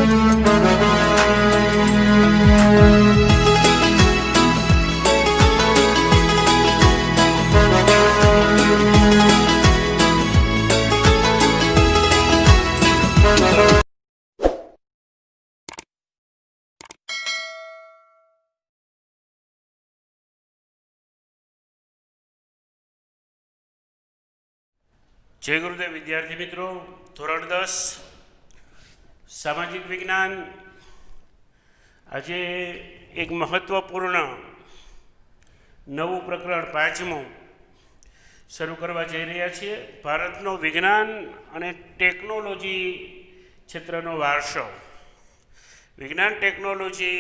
जय गुरुदेव विद्यार्थी मित्रों, धोरण 10 सामाजिक विज्ञान आज एक महत्वपूर्ण नवु प्रकरण 5मु शुरू करवा जई रह्या छीए। भारतनो विज्ञान अने टेक्नोलॉजी क्षेत्रनो वारसो। विज्ञान टेक्नोलॉजी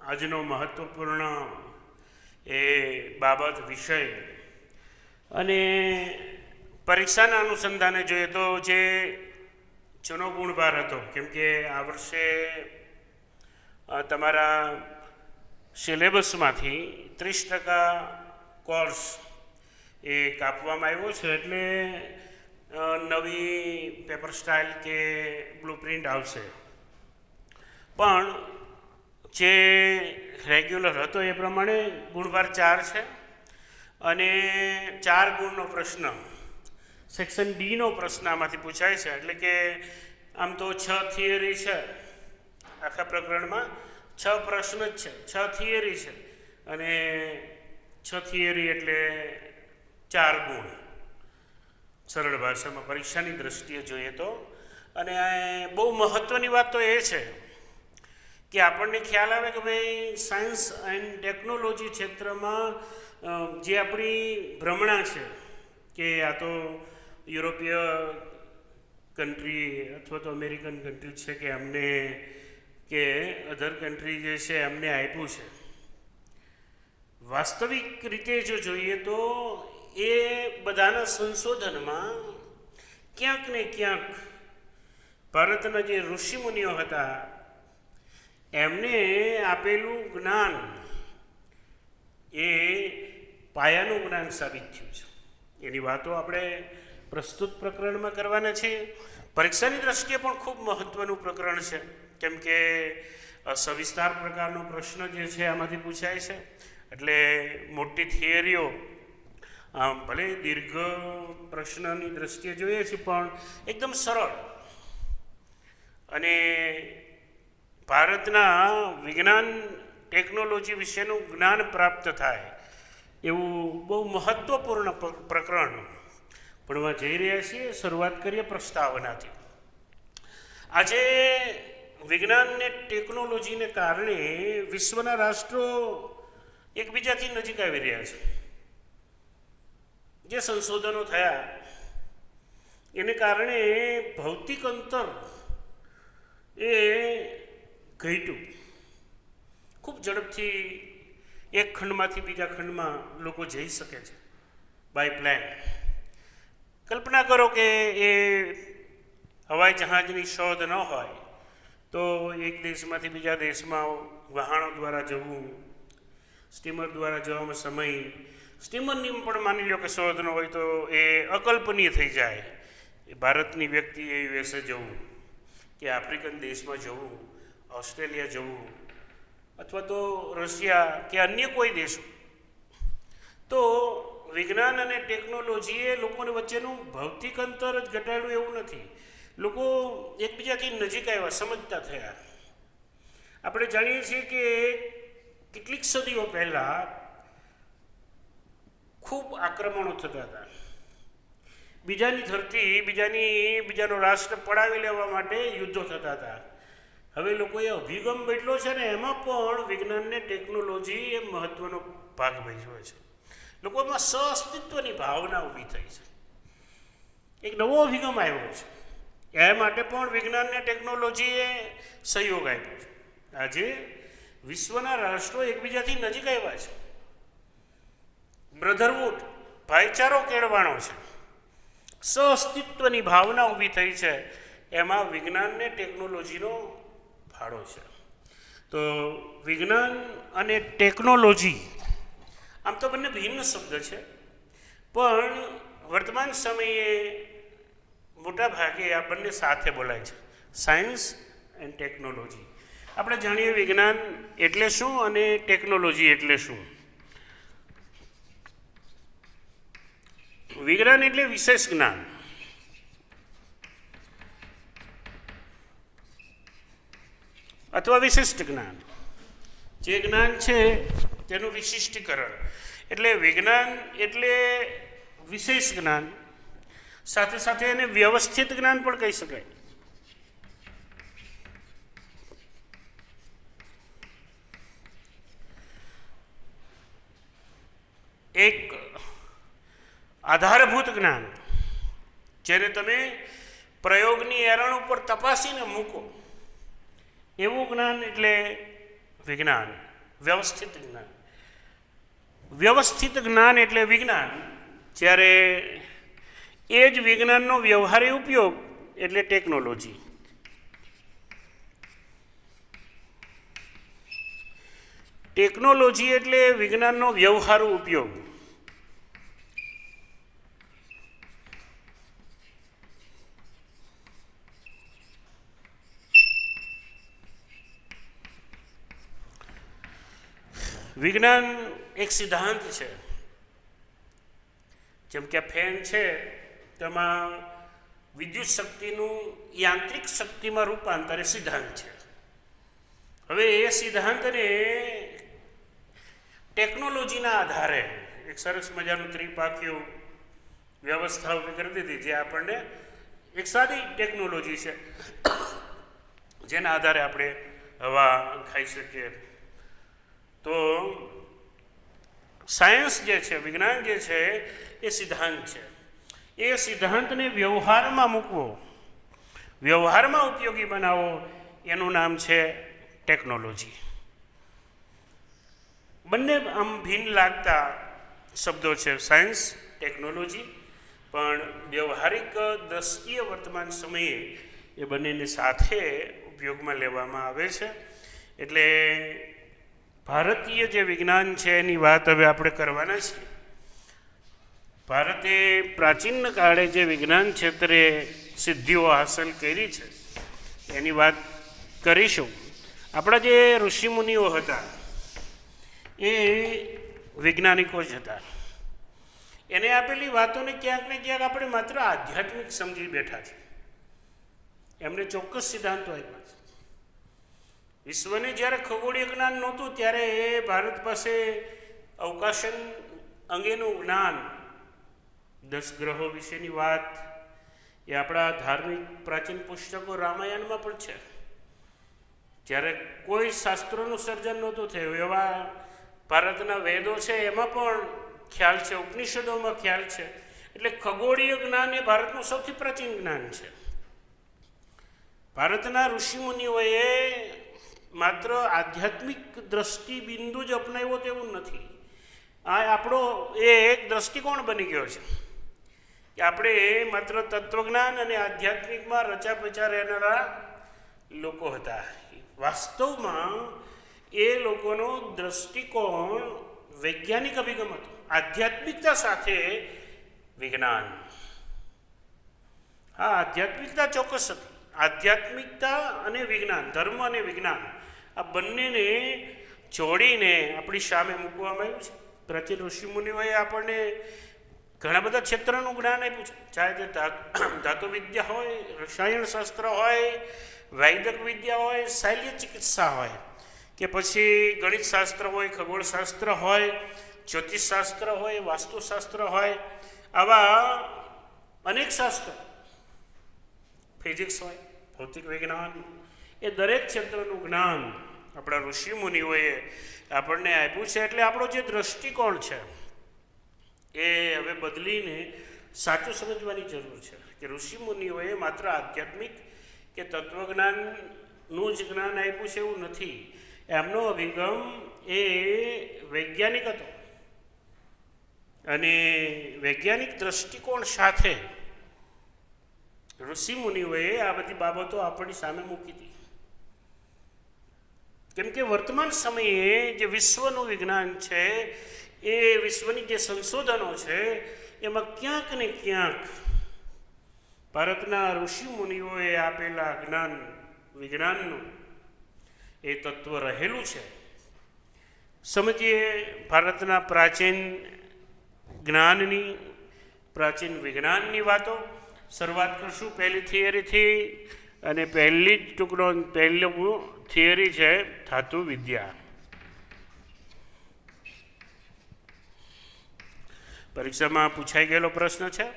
आजनो महत्वपूर्ण ए बाबत विषय अने परीक्षाना अनुसंधाने जोईए तो जे जूनो गुणभार हतो, केम के आ वर्षे तमारा सिलेबसमांथी 30% कोर्स ए कापवामां आव्यो छे, एटले नवी पेपर स्टाइल के ब्लूप्रिंट आवशे। पण जे रेग्युलर हतो ए प्रमाणे गुणभार 4 छे अने 4 गुणनो प्रश्न सेक्शन डी नो प्रश्न आमांथी पूछाय छे। एटले के आम तो 6 थियरी छे, आखा प्रकरण में 6 प्रश्न ज छे, 6 थियरी छे अने 6 थियरी एटले 4 गुण। सरल भाषा में परीक्षा की दृष्टिए जोईए तो अने बहु महत्वनी बात तो ये छे कि आपने ख्याल आवे कि भाई साइंस एंड टेक्नोलॉजी क्षेत्र में जे अपनी भ्रमणा है कि आ तो यूरोपीय कंट्री अथवा तो अमेरिकन कंट्री है कि अमने के अदर कंट्री जे है अमने आप्यु है, वास्तविक रीते जो जोईए तो ये बधाना संशोधन में क्यांक ने क्यांक भारतना जे ऋषि मुनिओ हता एमने आपेलू ज्ञान ए पायानु ज्ञान साबित थयुं छे। एनी वातो आपणे प्रस्तुत प्रकरण में करवाना छे। परीक्षा की दृष्टिए पण खूब महत्वनु प्रकरण है, केम के सविस्तार प्रकारनो प्रश्न जे छे आमांथी पूछाय छे। एटले मोटी थियरीओ भले दीर्घ प्रश्ननी दृष्टिए जोईए छे पण एकदम सरल अने भारतना विज्ञान टेक्नोलॉजी विशेनु ज्ञान प्राप्त थाय एवं बहु महत्वपूर्ण प्रकरण भणवा जई रह्या छीए। शरूआत करीए प्रस्तावनाथी। आजे विज्ञान ने टेक्नोलॉजी ने कारणे विश्वना राष्ट्रो एकबीजाथी नजीक आवी रह्या छे। जे संशोधनों थया एने कारणे भौतिक अंतर ए घट्यु। खूब झड़पथी एक खंड में बीजा खंड में लोग जई सके छे बाय प्लेन। कल्पना करो कि ये हवाई जहाज की शोध न हो तो एक देश में बीजा देश में वहाणों द्वारा जवू, स्टीमर द्वारा जवा में समय, स्टीमर नी पण मानी लो कि शोध न हो तो ये अकल्पनीय थी जाए। भारतनी व्यक्ति यूएसए जवू कि आफ्रिकन देश में जवू, ऑस्ट्रेलिया जवू अथवा तो रशिया कि अन्य कोई देश, तो विज्ञान और टेक्नोलॉजीए लोकोने वच्चेनु भौतिक अंतर ज घटाड्युं एवुं नथी। लोको एकबीजाथी नजीक आव्या, समजता थया। आपणे जाणीए छीए कि કેટલીક સદીઓ પહેલાં खूब आक्रमणों थता हता। बीजानी धरती बीजानो राष्ट्र पड़ावी लेवा माटे युद्धों थता हता। हवे लोकोए अभिगम बेटलो छे ने एमां पण विज्ञान ने टेक्नोलॉजी ए महत्वनो भाग भजवे छे। लोकोमां सहअस्तित्वनी भावना ऊभी थई छे। एक नवो अभिगम आव्यो छे। ए माटे पण विज्ञान ने टेक्नोलॉजीए सहयोग आप्यो छे। आजे विश्वना राष्ट्रो एकबीजाथी नजीक आव्या छे। ब्रधरहुड भाईचारो केळवाणो छे। सहअस्तित्वनी भावना ऊभी थई छे। एमां विज्ञान ने टेक्नोलॉजीनो फाळो छे। तो विज्ञान अने टेक्नोलॉजी आम तो बंने भिन्न शब्द है, पण वर्तमान समये मोटा भागे आ बंने साथे बोलाय छे। Science and technology. આપણે જાણીએ વિજ્ઞાન એટલે શું અને ટેકનોલોજી એટલે શું. વિજ્ઞાન એટલે વિશેષ જ્ઞાન. અથવા વિશિષ્ટ જ્ઞાન. જે જ્ઞાન છે તેનું વિશિષ્ટીકરણ. એટલે વિજ્ઞાન એટલે વિશેષ જ્ઞાન, સાથે સાથે એને વ્યવસ્થિત જ્ઞાન પણ કહી શકાય. એક આધારભૂત જ્ઞાન જેને તમે પ્રયોગની એરણ ઉપર તપાસીને મૂકો એવું જ્ઞાન એટલે વિજ્ઞાન. વ્યવસ્થિત જ્ઞાન. વ્યવસ્થિત જ્ઞાન એટલે વિજ્ઞાન, જ્યારે એ જ વિજ્ઞાનનો વ્યવહારિક ઉપયોગ એટલે ટેકનોલોજી. ટેકનોલોજી એટલે વિજ્ઞાનનો વ્યવહારુ ઉપયોગ. વિજ્ઞાન એક સિદ્ધાંત છે. જેમ કે ફેન છે તેમાં વિદ્યુત શક્તિનું યાંત્રિક શક્તિમાં રૂપાંતર એ સિદ્ધાંત છે. હવે એ સિદ્ધાંતને ટેકનોલોજીના આધારે એક સરસ મજાનું ત્રિપાખ્યું વ્યવસ્થા ઊભી કરી દીધી, જે આપણને એક સાદી ટેકનોલોજી છે જેના આધારે આપણે હવા ખાઈ શકીએ. તો સાયન્સ જે છે, વિજ્ઞાન જે છે એ સિદ્ધાંત છે. એ સિદ્ધાંતને વ્યવહારમાં મૂકવો, વ્યવહારમાં ઉપયોગી બનાવવો, એનું નામ છે ટેકનોલોજી. બંને આમ ભિન્ન લાગતા શબ્દો છે, સાયન્સ, ટેકનોલોજી, પણ વ્યવહારિક દ્રષ્ટિએ વર્તમાન સમયે એ બંનેને સાથે ઉપયોગમાં લેવામાં આવે છે. એટલે ભારતીય જે વિજ્ઞાન છે એની વાત હવે આપણે કરવાના છીએ. ભારતે પ્રાચીન કાળે જે વિજ્ઞાન ક્ષેત્રે સિદ્ધિઓ હાંસલ કરી છે એની વાત કરીશું. આપણા જે ઋષિમુનિઓ હતા એ વૈજ્ઞાનિકો જ હતા. એને આપેલી વાતોને ક્યાંક ને ક્યાંક આપણે માત્ર આધ્યાત્મિક સમજી બેઠા છે. એમને ચોક્કસ સિદ્ધાંતો આપ્યા છે. વિશ્વને જ્યારે ખગોળીય જ્ઞાન નહોતું ત્યારે એ ભારત પાસે અવકાશન અંગેનું જ્ઞાન, 10 ગ્રહો વિશેની વાત એ આપણા ધાર્મિક પ્રાચીન પુસ્તકો રામાયણમાં પણ છે. જ્યારે કોઈ શાસ્ત્રોનું સર્જન નહોતું થયું એવા ભારતના વેદો છે એમાં પણ ખ્યાલ છે, ઉપનિષદોમાં ખ્યાલ છે. એટલે ખગોળીય જ્ઞાન એ ભારતનું સૌથી પ્રાચીન જ્ઞાન છે. ભારતના ઋષિમુનિઓએ માત્ર આધ્યાત્મિક દ્રષ્ટિ બિંદુ જ અપનાવ્યો તેવું નથી. આ આપણો એ એક દ્રષ્ટિકોણ બની ગયો છે કે આપણે માત્ર તત્વજ્ઞાન અને આધ્યાત્મિકમાં રચાપચા રહેનારા લોકો હતા. વાસ્તવમાં એ લોકોનો દ્રષ્ટિકોણ વૈજ્ઞાનિક અભિગમ હતો, આધ્યાત્મિકતા સાથે વિજ્ઞાન. હા, આધ્યાત્મિકતા ચોક્કસ હતી. આધ્યાત્મિકતા અને વિજ્ઞાન, ધર્મ અને વિજ્ઞાન, આ બંનેને જોડીને આપણી સામે મૂકવામાં આવ્યું છે. પ્રાચીન ઋષિમુનિઓએ આપણને ઘણા બધા ક્ષેત્રનું જ્ઞાન આપ્યું છે. ચાહે તે ધાતુ વિદ્યા હોય, રસાયણશાસ્ત્ર હોય, વૈદક વિદ્યા હોય, શૈલ્ય ચિકિત્સા હોય, કે પછી ગણિતશાસ્ત્ર હોય, ખગોળશાસ્ત્ર હોય, જ્યોતિષશાસ્ત્ર હોય, વાસ્તુશાસ્ત્ર હોય, આવા અનેક શાસ્ત્રો, ફિઝિક્સ હોય, ભૌતિક વિજ્ઞાન, એ દરેક ક્ષેત્રનું જ્ઞાન આપણા ઋષિમુનિઓએ આપણને આપ્યું છે. એટલે આપણો જે દ્રષ્ટિકોણ છે એ હવે બદલીને સાચું સમજવાની જરૂર છે કે ઋષિમુનિઓએ માત્ર આધ્યાત્મિક કે તત્વજ્ઞાનનું જ જ્ઞાન આપ્યું છે એવું નથી. એમનો અભિગમ એ વૈજ્ઞાનિક હતો અને વૈજ્ઞાનિક દ્રષ્ટિકોણ સાથે ઋષિમુનિઓએ આ બધી બાબતો આપણી સામે મૂકી હતી. કેમ કે વર્તમાન સમયે જે વિશ્વનું વિજ્ઞાન છે, એ વિશ્વની જે સંશોધનો છે એમાં ક્યાંક ને ક્યાંક ભારતના ઋષિમુનિઓએ આપેલા જ્ઞાન વિજ્ઞાનનું એ તત્વ રહેલું છે. સમજીએ ભારતના પ્રાચીન જ્ઞાનની, પ્રાચીન વિજ્ઞાનની વાતો. શરૂઆત કરશું પહેલી થિયરીથી, અને પહેલી જ પહેલું થિયરી છે ધાતુ વિદ્યા. પરીક્ષામાં પૂછાઈ ગયેલો પ્રશ્ન છે.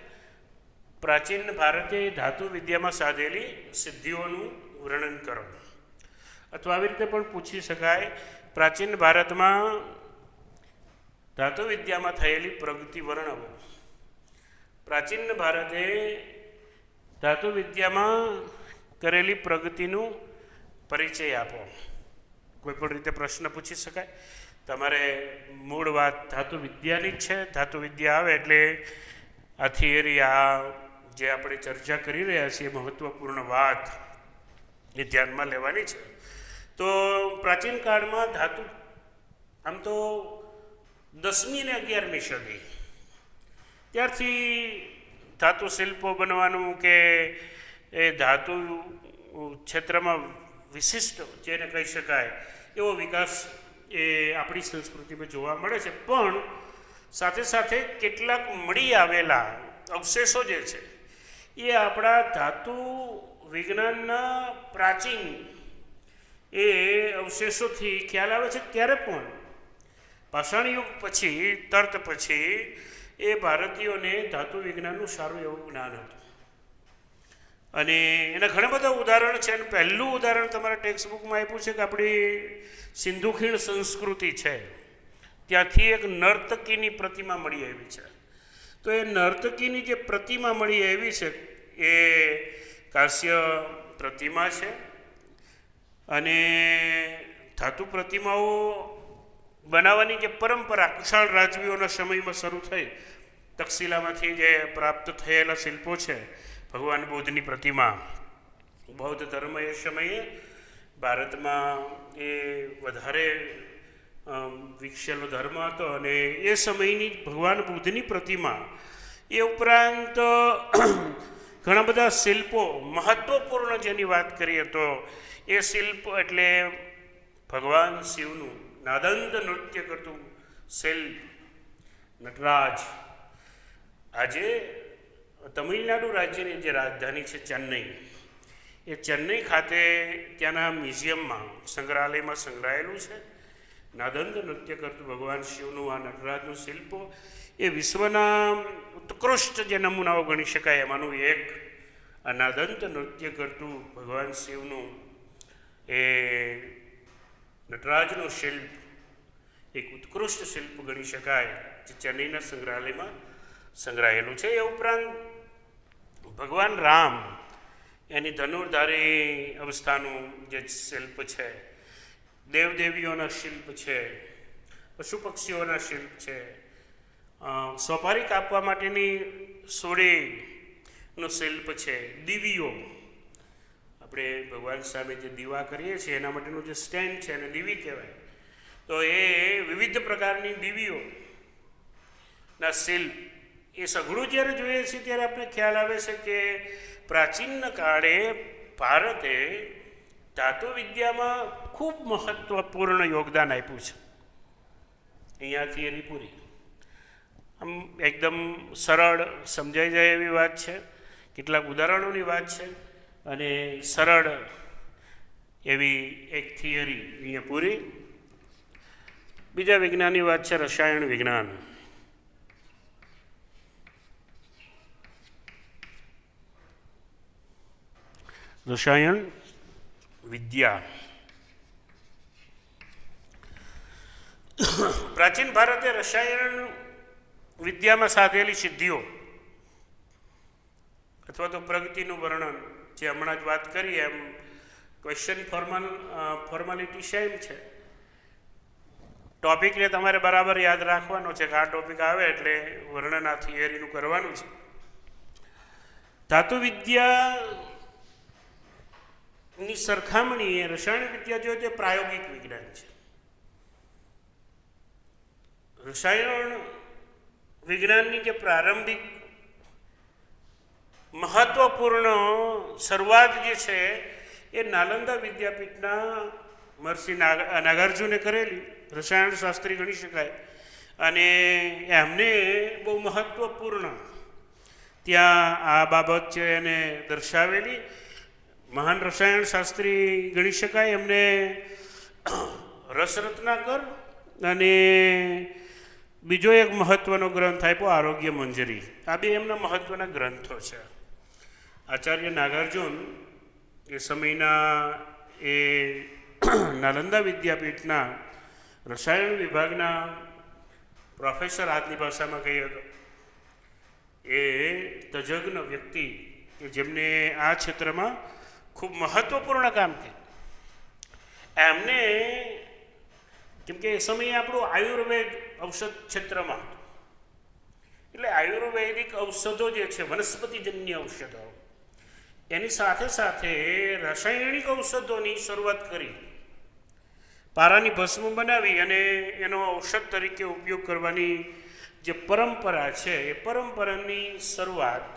પ્રાચીન ભારતે ધાતુ વિદ્યામાં સાધેલી સિદ્ધિઓનું વર્ણન કરો. અથવા આવી રીતે પણ પૂછી શકાય, પ્રાચીન ભારતમાં ધાતુ વિદ્યામાં થયેલી પ્રગતિ વર્ણવો. પ્રાચીન ભારતે ધાતુ વિદ્યામાં કરેલી પ્રગતિનું પરિચય આપો. કોઈ પણ રીતે પ્રશ્ન પૂછી શકાય. તમારે મૂળ વાત ધાતુ વિદ્યાની જ છે. ધાતુ વિદ્યા આવે એટલે આ થિયરી, આ જે આપણે ચર્ચા કરી રહ્યા છીએ મહત્ત્વપૂર્ણ વાત એ ધ્યાનમાં લેવાની છે. તો પ્રાચીન કાળમાં ધાતુ, આમ તો 10મી અને 11મી સદી ત્યારથી ધાતુ શિલ્પો બનવાનું કે એ ધાતુ ક્ષેત્રમાં વિશિષ્ટ જેને કહી શકાય એવો વિકાસ એ આપણી સંસ્કૃતિમાં જોવા મળે છે. પણ સાથે સાથે કેટલાક મળી આવેલા અવશેષો જે છે એ આપણા ધાતુ વિજ્ઞાનના પ્રાચીન એ અવશેષોથી ખ્યાલ આવે છે. ત્યારે પણ પાષાણ યુગ પછી, તર્ત પછી એ ભારતીયોને ધાતુ વિજ્ઞાનનું સારું એવું જ્ઞાન હતું. અને એના ઘણા બધા ઉદાહરણ છે. અને પહેલું ઉદાહરણ તમારા ટેક્સ્ટ બુકમાં આપ્યું છે કે આપણી સિંધુ ખીણ સંસ્કૃતિ છે, ત્યાંથી એક નર્તકીની પ્રતિમા મળી આવી છે. તો એ નર્તકીની જે પ્રતિમા મળી આવી છે એ કાંસ્ય પ્રતિમા છે. અને ધાતુ પ્રતિમાઓ બનાવવાની જે પરંપરા કુશાળ રાજવીઓના સમયમાં શરૂ થઈ, તક્ષશિલામાંથી જે પ્રાપ્ત થયેલા શિલ્પો છે, ભગવાન બુદ્ધની પ્રતિમા, બૌદ્ધ ધર્મ એ સમયે ભારતમાં એ વધારે વિકસેલો ધર્મ હતો. અને એ સમયની ભગવાન બુદ્ધની પ્રતિમા, એ ઉપરાંત ઘણા બધા શિલ્પો મહત્ત્વપૂર્ણ જેની વાત કરીએ તો એ શિલ્પ એટલે ભગવાન શિવનું નાદંત નૃત્ય કરતું શિલ્પ નટરાજ. આજે તમિલનાડુ રાજ્યની જે રાજધાની છે ચેન્નઈ, એ ચેન્નઈ ખાતે ત્યાંના મ્યુઝિયમમાં, સંગ્રહાલયમાં સંગ્રહાયેલું છે નાદંત નૃત્ય કરતું ભગવાન શિવનું આ નટરાજનું શિલ્પો. એ વિશ્વના ઉત્કૃષ્ટ જે નમૂનાઓ ગણી શકાય એમાંનું એક આ નાદંત નૃત્ય કરતું ભગવાન શિવનું એ નટરાજનું શિલ્પ એક ઉત્કૃષ્ટ શિલ્પ ગણી શકાય, જે ચેન્નઈના સંગ્રહાલયમાં સંગ્રહાયેલું છે. એ ઉપરાંત ભગવાન રામ એની ધનુર્ધારી અવસ્થાનું જે શિલ્પ છે, દેવદેવીઓના શિલ્પ છે, પશુ પક્ષીઓના શિલ્પ છે, સોપારી કાપવા માટેની સોળીનું શિલ્પ છે, દીવીઓ, આપણે ભગવાન સામે જે દીવા કરીએ છીએ એના માટેનું જે સ્ટેન્ડ છે એને દીવી કહેવાય. તો એ વિવિધ પ્રકારની દીવીઓના શિલ્પ, એ સઘળું જ્યારે જોઈએ છીએ ત્યારે આપણે ખ્યાલ આવે છે કે પ્રાચીન કાળે ભારતે ધાતુ વિદ્યામાં ખૂબ મહત્ત્વપૂર્ણ યોગદાન આપ્યું છે. અહીંયા થિયરી પૂરી. આમ એકદમ સરળ સમજાઈ જાય એવી વાત છે, કેટલાક ઉદાહરણોની વાત છે, અને સરળ એવી એક થિયરી અહીંયા પૂરી. બીજા વિજ્ઞાનની વાત છે રસાયણ વિજ્ઞાન. રસાયણ વિદ્યા. પ્રાચીન ભારતે રસાયણ વિદ્યામાં સાધેલી સિદ્ધિઓ અથવા તો પ્રગતિનું વર્ણન, જે હમણાં જ વાત કરીએ એમ ક્વેશ્ચન ફોર્માલિટી સેમ છે. ટોપિકને તમારે બરાબર યાદ રાખવાનો છે કે આ ટોપિક આવે એટલે વર્ણન આ થિયરીનું કરવાનું છે. ધાતુ વિદ્યાની સરખામણીએ રસાયણ વિદ્યા જોઈએ તે પ્રાયોગિક વિજ્ઞાન છે. રસાયણ વિજ્ઞાનની જે પ્રારંભિક મહત્વપૂર્ણ શરૂઆત જે છે એ નાલંદા વિદ્યાપીઠના મહર્ષિ નાગાર્જુને કરેલી રસાયણશાસ્ત્રી ગણી શકાય, અને એમને બહુ મહત્ત્વપૂર્ણ ત્યાં આ બાબત છે એને દર્શાવેલી. મહાન રસાયણશાસ્ત્રી ગણી શકાય. એમને રસરત્નાકર અને બીજો એક મહત્ત્વનો ગ્રંથ આપ્યો આરોગ્ય મંજરી. આ બે એમના મહત્ત્વના ગ્રંથો છે. આચાર્ય નાગાર્જુન એ સમયના એ નાલંદા વિદ્યાપીઠના રસાયણ વિભાગના પ્રોફેસર, આજની ભાષામાં કહીએ તો એ તજજ્ઞ વ્યક્તિ કે જેમને આ ક્ષેત્રમાં ખૂબ મહત્ત્વપૂર્ણ કામ કર્યું. એમને કેમ કે એ સમયે આપણું આયુર્વેદ ઔષધ ક્ષેત્રમાં હતું, એટલે આયુર્વેદિક ઔષધો જે છે વનસ્પતિજન્ય ઔષધો, એની સાથે સાથે રાસાયણિક ઔષધોની શરૂઆત કરી. પારાની ભસ્મ બનાવી અને એનો ઔષધ તરીકે ઉપયોગ કરવાની જે પરંપરા છે એ પરંપરાની શરૂઆત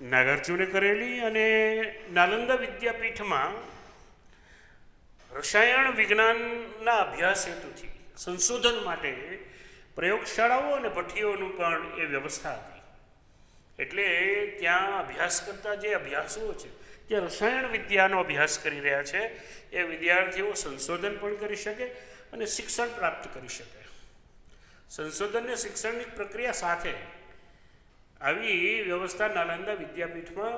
નાગાર્જુને કરેલી. અને નાલંદા વિદ્યાપીઠમાં રસાયણ વિજ્ઞાનના અભ્યાસ હેતુથી સંશોધન માટે પ્રયોગશાળાઓ અને ભઠ્ઠીઓનું પણ એ વ્યવસ્થા હતી. એટલે ત્યાં અભ્યાસ કરતા જે અભ્યાસુઓ છે, જે રસાયણ વિદ્યાનો અભ્યાસ કરી રહ્યા છે, એ વિદ્યાર્થીઓ સંશોધન પણ કરી શકે અને શિક્ષણ પ્રાપ્ત કરી શકે. સંશોધનને શિક્ષણની પ્રક્રિયા સાથે આવી વ્યવસ્થા નાલંદા વિદ્યાપીઠમાં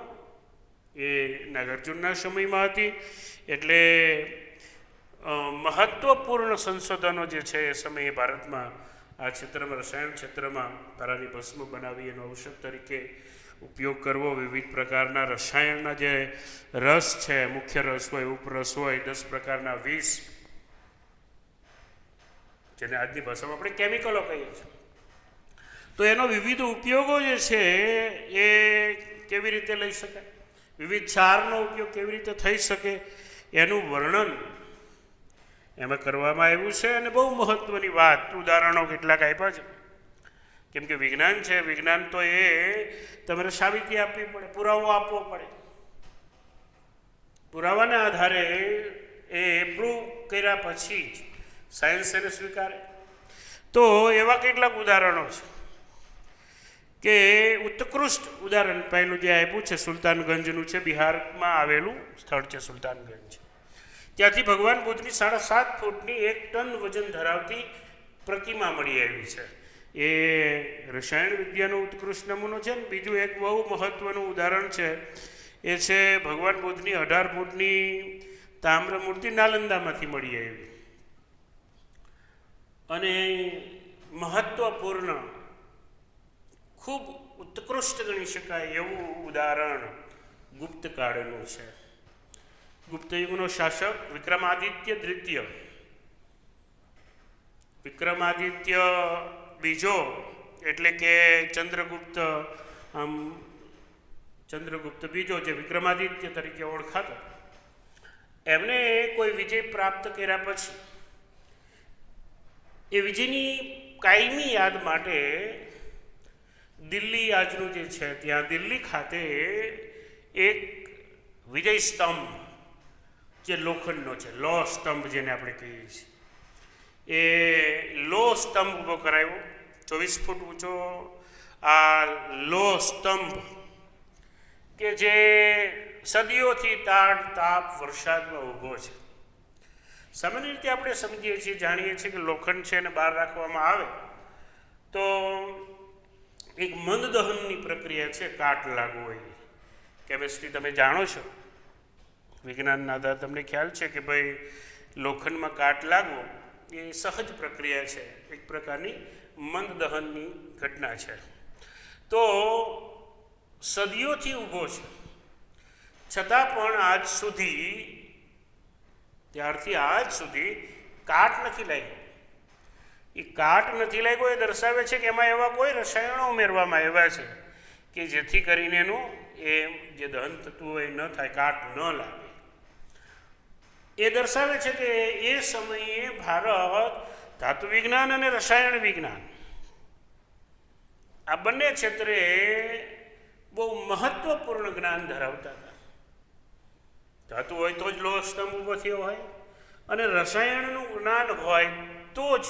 એ નાગાર્જુનના સમયમાં હતી. એટલે મહત્ત્વપૂર્ણ સંશોધનો જે છે એ સમયે ભારતમાં આ ક્ષેત્રમાં, રસાયણ ક્ષેત્રમાં પારાની ભસ્મ બનાવી એનો ઔષધ તરીકે ઉપયોગ કરવો, વિવિધ પ્રકારના રસાયણના જે રસ છે, મુખ્ય રસ હોય, ઉપરસ હોય, 10 પ્રકારના વિષ, જેને આજની ભાષામાં આપણે કેમિકલો કહીએ છીએ, તો એનો વિવિધ ઉપયોગો જે છે એ કેવી રીતે લઈ શકાય, વિવિધ ક્ષારનો ઉપયોગ કેવી રીતે થઈ શકે, એનું વર્ણન એમાં કરવામાં આવ્યું છે. અને બહુ મહત્ત્વની વાત, ઉદાહરણો કેટલાક આપ્યા છે. કેમ કે વિજ્ઞાન છે, વિજ્ઞાન તો એ તમારે સાબિતી આપવી પડે, પુરાવો આપવો પડે. પુરાવાના આધારે એ પ્રૂવ કર્યા પછી જ સાયન્સ એને સ્વીકારે. તો એવા કેટલાક ઉદાહરણો છે કે ઉત્કૃષ્ટ ઉદાહરણ પહેલું જે આપ્યું છે સુલતાનગંજનું છે. બિહારમાં આવેલું સ્થળ છે સુલતાનગંજ. ત્યાંથી ભગવાન બુદ્ધની 7.5 ફૂટની 1 ટન વજન ધરાવતી પ્રતિમા મળી આવી છે. એ રસાયણ વિદ્યાનો ઉત્કૃષ્ટ નમૂનો છે. ને બીજું એક બહુ મહત્ત્વનું ઉદાહરણ છે, એ છે ભગવાન બુદ્ધની 18 ફૂટની તામ્ર મૂર્તિ નાલંદામાંથી મળી આવી. અને મહત્ત્વપૂર્ણ, ખૂબ ઉત્કૃષ્ટ ગણી શકાય એવું ઉદાહરણ ગુપ્ત કાળનું છે. ગુપ્ત યુગનો શાસક વિક્રમાદિત્ય દ્વિતીય, વિક્રમાદિત્ય બીજો એટલે કે ચંદ્રગુપ્ત, ચંદ્રગુપ્ત બીજો જે વિક્રમાદિત્ય તરીકે ઓળખાતો, એમને કોઈ વિજય પ્રાપ્ત કર્યા પછી એ વિજયની કાયમી યાદ માટે દિલ્હી આજનું જે છે ત્યાં દિલ્હી ખાતે એક વિજય સ્તંભ જે લોખંડનો છે, લો સ્તંભ જેને આપણે કહીએ છીએ, એ લો સ્તંભ ઊભો કરાવ્યો. 24 ફૂટ ઊંચો આ લો સ્તંભ કે જે સદીઓથી તાડ તાપ વરસાદમાં ઊભો છે. સામાન્ય રીતે આપણે સમજીએ છીએ, જાણીએ છીએ કે લોખંડ છે એને બહાર રાખવામાં આવે તો એક મંદ દહનની પ્રક્રિયા છે, કાટ લાગવો હોય. કેમિસ્ટ્રી તમે જાણો છો, વિજ્ઞાનના આધારે તમને ખ્યાલ છે કે ભાઈ લોખંડમાં કાટ લાગવો એ સહજ પ્રક્રિયા છે, એક પ્રકારની મંદ દહનની ઘટના છે. તો સદીઓથી ઊભો છે, છતાં પણ આજ સુધી, ત્યારથી આજ સુધી કાટ નથી લાગ્યો. એ કાટ નથી લાગ્યો એ દર્શાવે છે કે એમાં એવા કોઈ રસાયણો ઉમેરવામાં આવ્યા છે કે જેથી કરીને એનું એ જે દહન થતું હોય ન થાય, કાટ ન લાગે. એ દર્શાવે છે કે એ સમયે ભારત ધાતુ વિજ્ઞાન અને રસાયણ વિજ્ઞાન આ બંને ક્ષેત્રે બહુ મહત્ત્વપૂર્ણ જ્ઞાન ધરાવતા હતા. ધાતુ હોય તો જ લોહ સ્તંભ ઊભો થયો હોય, અને રસાયણનું જ્ઞાન હોય તો જ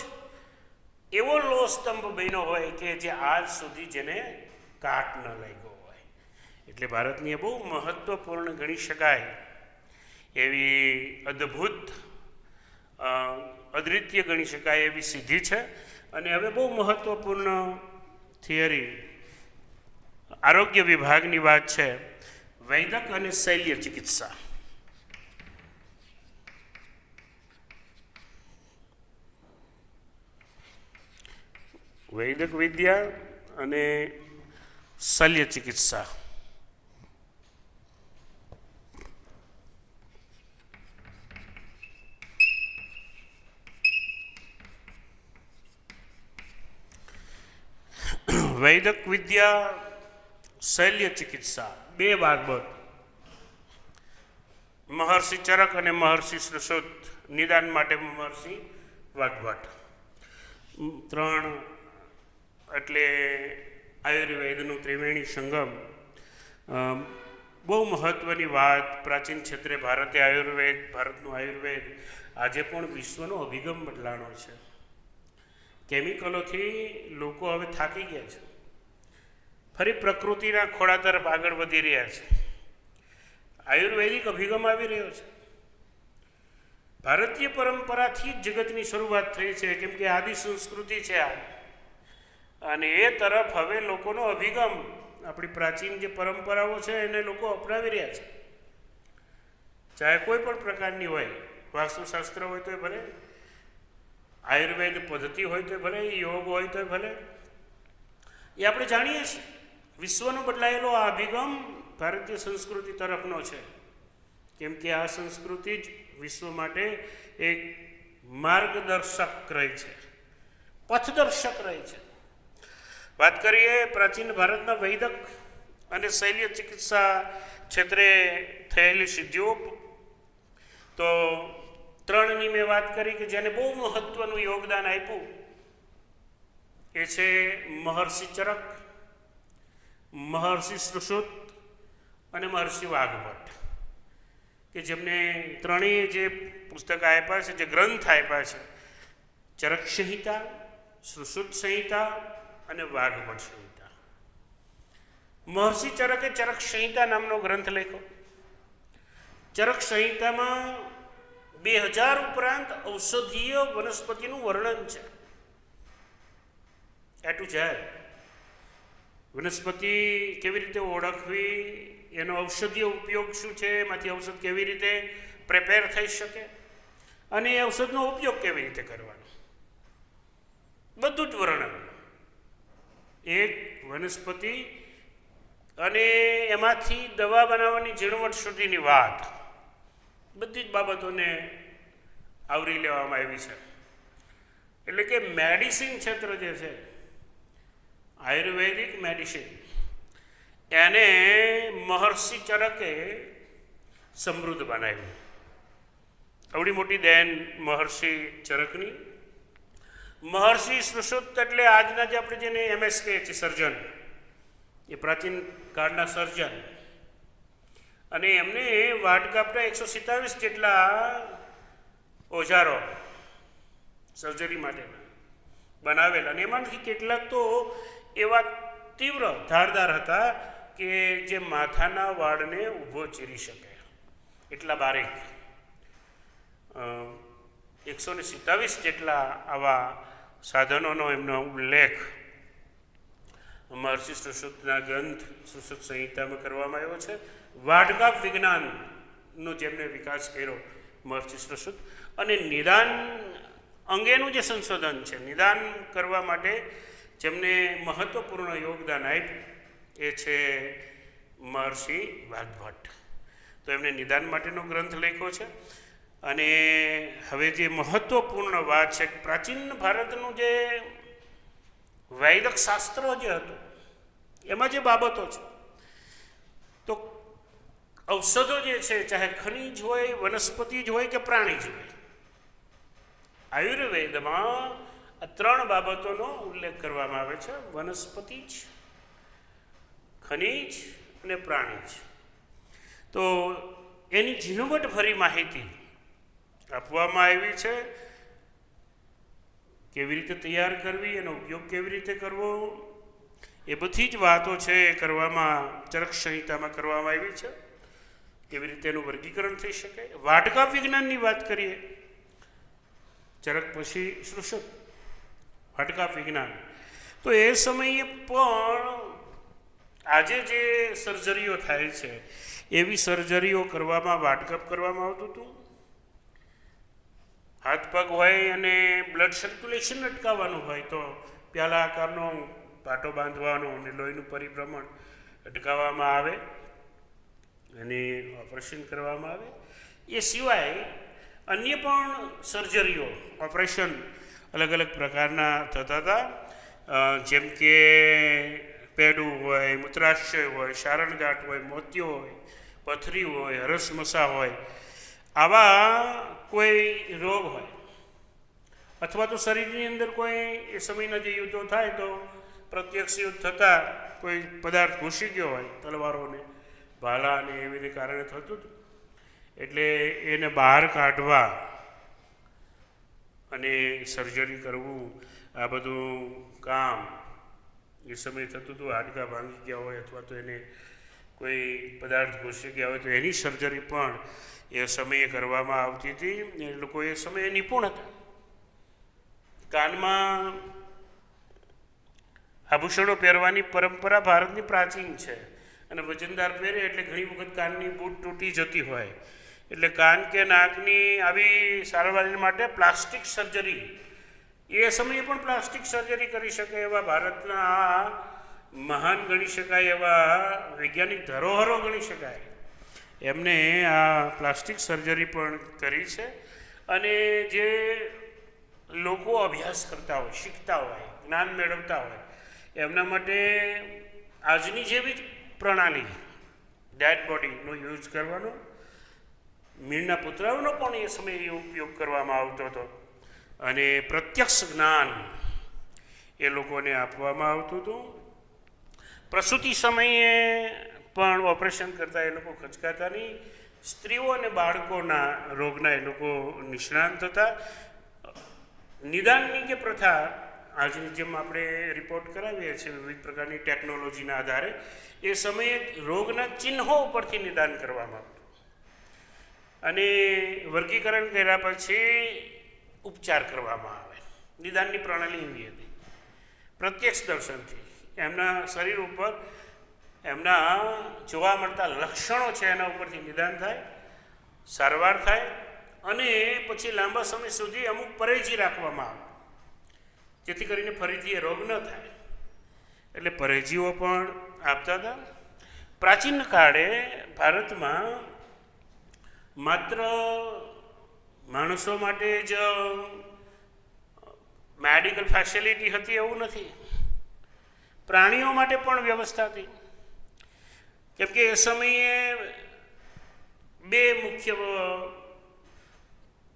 એવો લોહ સ્તંભ બન્યો હોય કે જે આજ સુધી જેને કાટ ન લાગ્યો હોય. એટલે ભારતની બહુ મહત્ત્વપૂર્ણ ગણી શકાય એવી અદ્ભુત અદ્વિતીય ગણી શકાય એવી સિદ્ધિ છે. અને હવે બહુ મહત્ત્વપૂર્ણ થિયરી આરોગ્ય વિભાગની વાત છે, વૈદક અને શૈલ્ય ચિકિત્સા. વૈદક વિદ્યા અને શલ્ય ચિકિત્સા. વૈદક વિદ્યા, શૈલ્ય ચિકિત્સા બે ભાગવત, મહર્ષિ ચરક અને મહર્ષિ સુશ્રુત, નિદાન માટે મહર્ષિ વાગ્ભટ. ત્રણ એટલે આયુર્વેદનું ત્રિવેણી સંગમ. બહુ મહત્ત્વની વાત. પ્રાચીન ક્ષેત્રે ભારતનું આયુર્વેદ આજે પણ વિશ્વનો અભિગમ બદલાણો છે. કેમિકલોથી લોકો હવે થાકી ગયા છે, ફરી પ્રકૃતિના ખોળા તરફ આગળ વધી રહ્યા છે. આયુર્વેદિક અભિગમ આવી રહ્યો છે. ભારતીય પરંપરાથી જ જગતની શરૂઆત થઈ છે, કેમ કે આદિ સંસ્કૃતિ છે આ, અને એ તરફ હવે લોકોનો અભિગમ, આપણી પ્રાચીન જે પરંપરાઓ છે એને લોકો અપનાવી રહ્યા છે. ચાહે કોઈ પણ પ્રકારની હોય, વાસ્તુશાસ્ત્ર હોય તોય ભલે, આયુર્વેદ પદ્ધતિ હોય તો ભલે, યોગ હોય તો ભલે, એ આપણે જાણીએ છીએ. વિશ્વનો બદલાયેલો આ અભિગમ ભારતીય સંસ્કૃતિ તરફનો છે, કેમ કે આ સંસ્કૃતિ જ વિશ્વ માટે એક માર્ગદર્શક રહી છે, પથદર્શક રહી છે. વાત કરીએ પ્રાચીન ભારતના વૈદક અને શૈલ્ય ચિકિત્સા ક્ષેત્રે થયેલી સિદ્ધિઓ, તો ત્રણની મેં વાત કરી કે જેને બહુ મહત્ત્વનું યોગદાન આપ્યું એ છે મહર્ષિ ચરક, મહર્ષિ સુશ્રુત અને મહર્ષિ વાગ્ભટ, કે જેમને ત્રણેય જે પુસ્તક આપ્યા છે, જે ગ્રંથ આપ્યા છે, ચરક સંહિતા, સુશ્રુત સંહિતા અને વાગ્ભટ સંહિતા. મહર્ષિ ચરકે ચરક સંહિતા નામનો ગ્રંથ લખ્યો. ચરક સંહિતામાં 2000 ઉપરાંત ઔષધીય વનસ્પતિનું વર્ણન છે. એટલું છે. વનસ્પતિ કેવી રીતે ઓળખવી, એનો ઔષધીય ઉપયોગ શું છે, એમાંથી ઔષધ કેવી રીતે પ્રિપેર થઈ શકે, અને એ ઔષધનો ઉપયોગ કેવી રીતે કરવાનો, બધું જ વર્ણન. એક વનસ્પતિ અને એમાંથી દવા બનાવવાની ઝીણવટ સુધીની વાત, બધી જ બાબતોને આવરી લેવામાં આવી છે. એટલે કે મેડિસિન ક્ષેત્ર જે છે, આયુર્વેદિક મેડિસિન, એને મહર્ષિ ચરકે સમૃદ્ધ બનાવ્યું. આવડી મોટી દેન મહર્ષિ ચરકની. મહર્ષિ સુશ્રુત એટલે આજના જે આપણે જેને MS કહે છે, સર્જન, એ પ્રાચીન કાળના સર્જન, અને એમને વાટકાપના 127 જેટલા ઓજારો સર્જરી માટે બનાવેલા, અને એમાંથી કેટલાક તો એવા તીવ્ર ધારદાર હતા કે જે માથાના વાળને ઊભો ચીરી શકે, એટલા બારીક. 127 જેટલા આવા સાધનોનો એમનો ઉલ્લેખ મહર્ષિ સુશ્રુતના ગ્રંથ સુશ્રુત સંહિતામાં કરવામાં આવ્યો છે. વાટકાપ વિજ્ઞાનનો જેમને વિકાસ કર્યો મહર્ષિ સુશ્રુત, અને નિદાન અંગેનું જે સંશોધન છે, નિદાન કરવા માટે જેમને મહત્ત્વપૂર્ણ યોગદાન આપ્યું એ છે મહર્ષિ વાગ્ભટ. તો એમને નિદાન માટેનો ગ્રંથ લખ્યો છે. અને હવે જે મહત્ત્વપૂર્ણ વાત છે, પ્રાચીન ભારતનું જે વૈદક શાસ્ત્ર જે હતું, એમાં જે બાબતો છે, તો ઔષધો જે છે, ચાહે ખનિજ હોય, વનસ્પતિ જ હોય કે પ્રાણી જ હોય, આયુર્વેદમાં આ ત્રણ બાબતોનો ઉલ્લેખ કરવામાં આવે છે: વનસ્પતિ જ, ખનિજ અને પ્રાણી જ. તો એની ઝીણવટભરી માહિતી આપવામાં આવી છે. કેવી રીતે તૈયાર કરવી, એનો ઉપયોગ કેવી રીતે કરવો, એ બધી જ વાતો છે એ કરવામાં ચરક સંહિતામાં કરવામાં આવી છે. કેવી રીતે એનું વર્ગીકરણ થઈ શકે. વાટકા વિજ્ઞાનની વાત કરીએ, ચરક પછી શૃષક, વાટકા વિજ્ઞાન. તો એ સમયે પણ આજે જે સર્જરીઓ થાય છે એવી સર્જરીઓ કરવામાં વાટકપ કરવામાં આવતું હતું. હાથ પગ હોય અને બ્લડ સર્ક્યુલેશન અટકાવવાનું હોય તો પ્યાલા આકારનો પાટો બાંધવાનો અને લોહીનું પરિભ્રમણ અટકાવવામાં આવે અને ઓપરેશન કરવામાં આવે. એ સિવાય અન્ય પણ સર્જરીઓ, ઓપરેશન અલગ અલગ પ્રકારના થતા હતા. જેમ કે પેડું હોય, મૂત્રાશય હોય, સારણગાંઠ હોય, મોતિયો હોય, પથરી હોય, હરસમસા હોય, આવા કોઈ રોગ હોય અથવા તો શરીરની અંદર કોઈ એ સમયના જે યુદ્ધો થાય તો પ્રત્યક્ષ યુદ્ધ થતાં કોઈ પદાર્થ ઘૂસી ગયો હોય, તલવારોને ભાલાને એવી કારણે થતું હતું. એટલે એને બહાર કાઢવા અને સર્જરી કરવું, આ બધું કામ એ સમયે થતું હતું. હાડકાં ભાંગી ગયા હોય અથવા તો એને કોઈ પદાર્થ ઘૂસી ગયા હોય તો એની સર્જરી પણ એ સમયે કરવામાં આવતી હતી. એ લોકો એ સમયે નિપુણ હતા. કાનમાં આભૂષણો પહેરવાની પરંપરા ભારતની પ્રાચીન છે અને વજનદાર પહેરે એટલે ઘણી વખત કાનની બૂટ તૂટી જતી હોય એટલે કાન કે નાકની આવી સારવાર માટે પ્લાસ્ટિક સર્જરી, એ સમયે પણ પ્લાસ્ટિક સર્જરી કરી શકે એવા ભારતના મહાન ગણી શકાય એવા વૈજ્ઞાનિક ધરોહરો ગણી શકાય, એમને આ પ્લાસ્ટિક સર્જરી પણ કરી છે. અને જે લોકો અભ્યાસ કરતા હોય, શીખતા હોય, જ્ઞાન મેળવતા હોય, એમના માટે આજની જેવી જ પ્રણાલી ડેડ બોડીનો યુઝ કરવાનો, મીણના પુતળાઓનો પણ એ સમયે ઉપયોગ કરવામાં આવતો હતો અને પ્રત્યક્ષ જ્ઞાન એ લોકોને આપવામાં આવતું હતું. પ્રસૂતિ સમયે પણ ઓપરેશન કરતાં એ લોકો ખચકાતા નહીં. સ્ત્રીઓ અને બાળકોના રોગના એ લોકો નિષ્ણાંત હતા. નિદાનની કે પ્રથા આજની જેમ આપણે રિપોર્ટ કરાવીએ છીએ વિવિધ પ્રકારની ટેકનોલોજીના આધારે, એ સમયે રોગના ચિહ્નો ઉપરથી નિદાન કરવામાં આવતું અને વર્ગીકરણ કર્યા પછી ઉપચાર કરવામાં આવે. નિદાનની પ્રણાલી એવી હતી, પ્રત્યક્ષ દર્શનથી એમના શરીર ઉપર એમના જોવા મળતા લક્ષણો છે એના ઉપરથી નિદાન થાય, સારવાર થાય અને પછી લાંબા સમય સુધી અમુક પરેજી રાખવામાં આવે જેથી કરીને ફરીથી એ રોગ ન થાય. એટલે પરેજીઓ પણ આપતા હતા. પ્રાચીન કાળે ભારતમાં માત્ર માણસો માટે જ મેડિકલ ફેસિલિટી હતી એવું નથી, પ્રાણીઓ માટે પણ વ્યવસ્થા હતી. કેમ કે એ સમયે બે મુખ્ય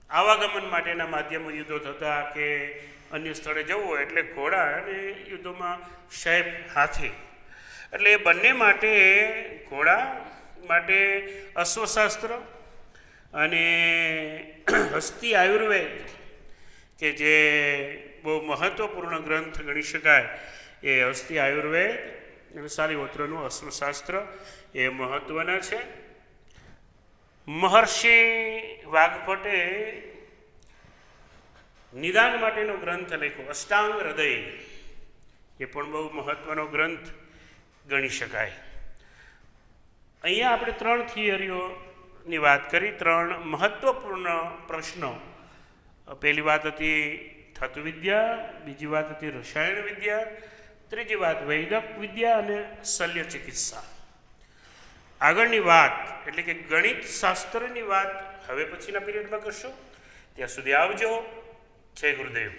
આવાગમન માટેના માધ્યમો યુદ્ધો થતા કે અન્ય સ્થળે જવું હોય એટલે ઘોડા અને યુદ્ધોમાં સાહેબ હાથી, એટલે એ બંને માટે ઘોડા માટે અશ્વશાસ્ત્ર અને હસ્તી આયુર્વેદ કે જે બહુ મહત્ત્વપૂર્ણ ગ્રંથ ગણી શકાય એ હસ્તી આયુર્વેદ અને શાલિહોત્રનું અશ્વશાસ્ત્ર એ મહત્ત્વના છે. મહર્ષિ વાઘભટ્ટે નિદાન માટેનો ગ્રંથ લખ્યો અષ્ટાંગ હૃદય, એ પણ બહુ મહત્ત્વનો ગ્રંથ ગણી શકાય. અહીંયા આપણે 3 થિયરીઓની વાત કરી, 3 મહત્ત્વપૂર્ણ પ્રશ્નો. પહેલી વાત હતી તત્વવિદ્યા, બીજી વાત હતી રસાયણ વિદ્યા, ત્રીજી વાત વૈદક વિદ્યા અને શલ્ય ચિકિત્સા. આગળની વાત એટલે કે ગણિત શાસ્ત્રની વાત હવે પછીના પીરિયડમાં કરશો. ત્યાં સુધી આવજો. જય ગુરુદેવ.